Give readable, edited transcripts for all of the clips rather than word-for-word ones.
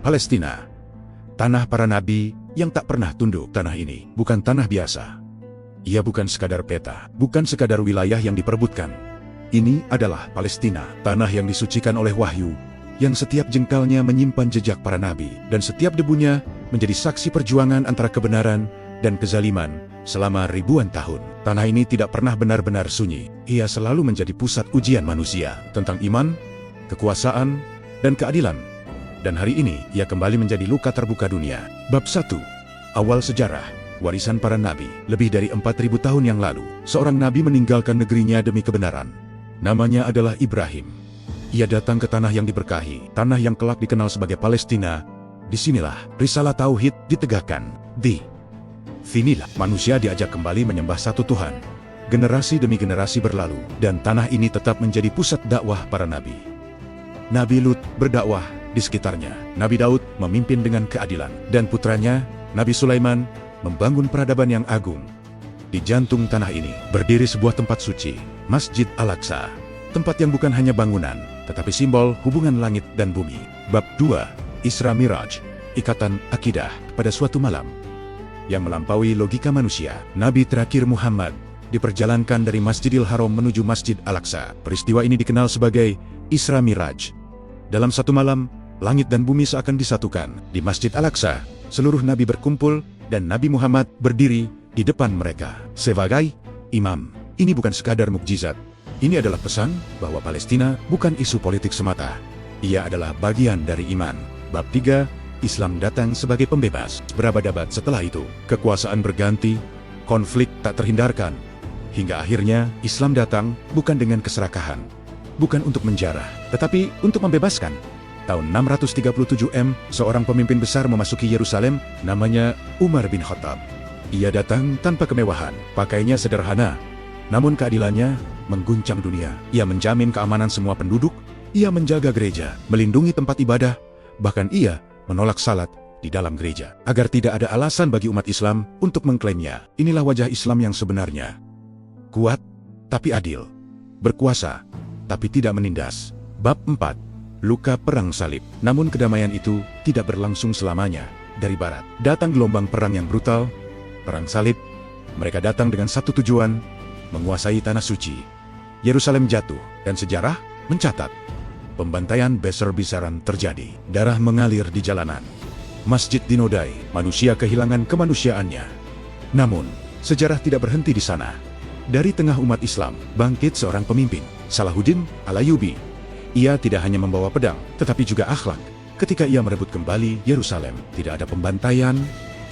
Palestina, tanah para nabi yang tak pernah tunduk. Tanah ini bukan tanah biasa. Ia bukan sekadar peta, bukan sekadar wilayah yang diperebutkan. Ini adalah Palestina, tanah yang disucikan oleh wahyu, yang setiap jengkalnya menyimpan jejak para nabi, dan setiap debunya menjadi saksi perjuangan antara kebenaran dan kezaliman selama ribuan tahun. Tanah ini tidak pernah benar-benar sunyi. Ia selalu menjadi pusat ujian manusia tentang iman, kekuasaan, dan keadilan. Dan hari ini, ia kembali menjadi luka terbuka dunia. Bab 1. Awal sejarah, warisan para nabi. Lebih dari 4.000 tahun yang lalu, seorang nabi meninggalkan negerinya demi kebenaran. Namanya adalah Ibrahim. Ia datang ke tanah yang diberkahi, tanah yang kelak dikenal sebagai Palestina. Disinilah risalah tauhid ditegakkan. Di sinilah manusia diajak kembali menyembah satu Tuhan. Generasi demi generasi berlalu, dan tanah ini tetap menjadi pusat dakwah para nabi. Nabi Lut berdakwah di sekitarnya. Nabi Daud memimpin dengan keadilan, dan putranya, Nabi Sulaiman, membangun peradaban yang agung. Di jantung tanah ini berdiri sebuah tempat suci, Masjid Al-Aqsa. Tempat yang bukan hanya bangunan, tetapi simbol hubungan langit dan bumi. Bab 2. Isra Miraj, ikatan akidah. Pada suatu malam yang melampaui logika manusia, Nabi terakhir Muhammad diperjalankan dari Masjidil Haram menuju Masjid Al-Aqsa. Peristiwa ini dikenal sebagai Isra Miraj. Dalam satu malam, langit dan bumi seakan disatukan. Di Masjid Al-Aqsa, seluruh nabi berkumpul dan Nabi Muhammad berdiri di depan mereka sebagai imam. Ini bukan sekadar mukjizat. Ini adalah pesan bahwa Palestina bukan isu politik semata. Ia adalah bagian dari iman. Bab 3. Islam datang sebagai pembebas. Berabad-abad setelah itu, kekuasaan berganti, konflik tak terhindarkan. Hingga akhirnya, Islam datang bukan dengan keserakahan, bukan untuk menjarah, tetapi untuk membebaskan. Tahun 637 seorang pemimpin besar memasuki Yerusalem, namanya Umar bin Khattab. Ia datang tanpa kemewahan, pakaiannya sederhana, namun keadilannya mengguncang dunia. Ia menjamin keamanan semua penduduk, ia menjaga gereja, melindungi tempat ibadah, bahkan ia menolak salat di dalam gereja, agar tidak ada alasan bagi umat Islam untuk mengklaimnya. Inilah wajah Islam yang sebenarnya. Kuat, tapi adil. Berkuasa, tapi tidak menindas. Bab 4. Luka perang salib. Namun kedamaian itu tidak berlangsung selamanya. Dari barat, datang gelombang perang yang brutal, perang salib. Mereka datang dengan satu tujuan, menguasai tanah suci. Yerusalem jatuh, dan sejarah mencatat pembantaian besar-besaran terjadi. Darah mengalir di jalanan. Masjid dinodai, manusia kehilangan kemanusiaannya. Namun, sejarah tidak berhenti di sana. Dari tengah umat Islam, bangkit seorang pemimpin, Salahuddin Al-Ayyubi. Ia tidak hanya membawa pedang, tetapi juga akhlak. Ketika ia merebut kembali Yerusalem, tidak ada pembantaian,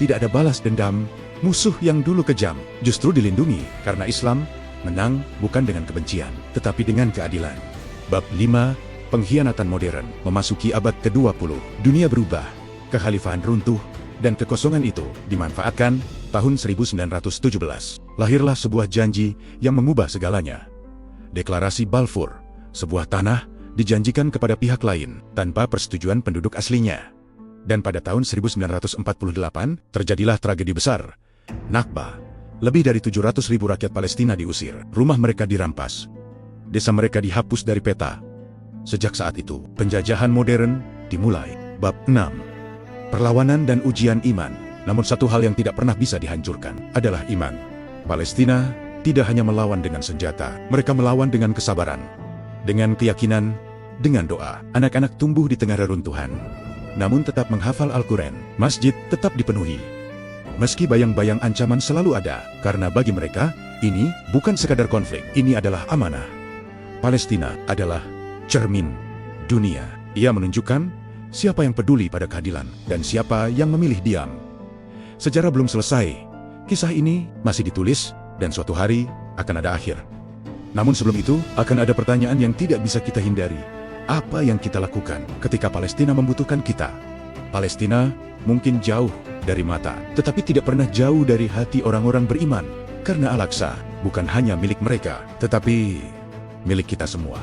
tidak ada balas dendam. Musuh yang dulu kejam, justru dilindungi, karena Islam menang bukan dengan kebencian, tetapi dengan keadilan. Bab 5. Pengkhianatan modern. Memasuki abad ke-20, dunia berubah. Kekhalifahan runtuh, dan kekosongan itu dimanfaatkan. Tahun 1917, lahirlah sebuah janji yang mengubah segalanya. Deklarasi Balfour, sebuah tanah dijanjikan kepada pihak lain tanpa persetujuan penduduk aslinya. Dan pada tahun 1948, terjadilah tragedi besar, Nakba. Lebih dari 700.000 rakyat Palestina diusir, rumah mereka dirampas, desa mereka dihapus dari peta. Sejak saat itu, penjajahan modern dimulai. Bab 6. Perlawanan dan ujian iman. Namun satu hal yang tidak pernah bisa dihancurkan adalah iman. Palestina tidak hanya melawan dengan senjata, mereka melawan dengan kesabaran, dengan keyakinan, dengan doa. Anak-anak tumbuh di tengah reruntuhan, namun tetap menghafal Al-Quran. Masjid tetap dipenuhi, meski bayang-bayang ancaman selalu ada, karena bagi mereka, ini bukan sekadar konflik, ini adalah amanah. Palestina adalah cermin dunia. Ia menunjukkan siapa yang peduli pada keadilan, dan siapa yang memilih diam. Sejarah belum selesai. Kisah ini masih ditulis, dan suatu hari akan ada akhir. Namun sebelum itu, akan ada pertanyaan yang tidak bisa kita hindari. Apa yang kita lakukan ketika Palestina membutuhkan kita? Palestina mungkin jauh dari mata, tetapi tidak pernah jauh dari hati orang-orang beriman. Karena Al-Aqsa bukan hanya milik mereka, tetapi milik kita semua.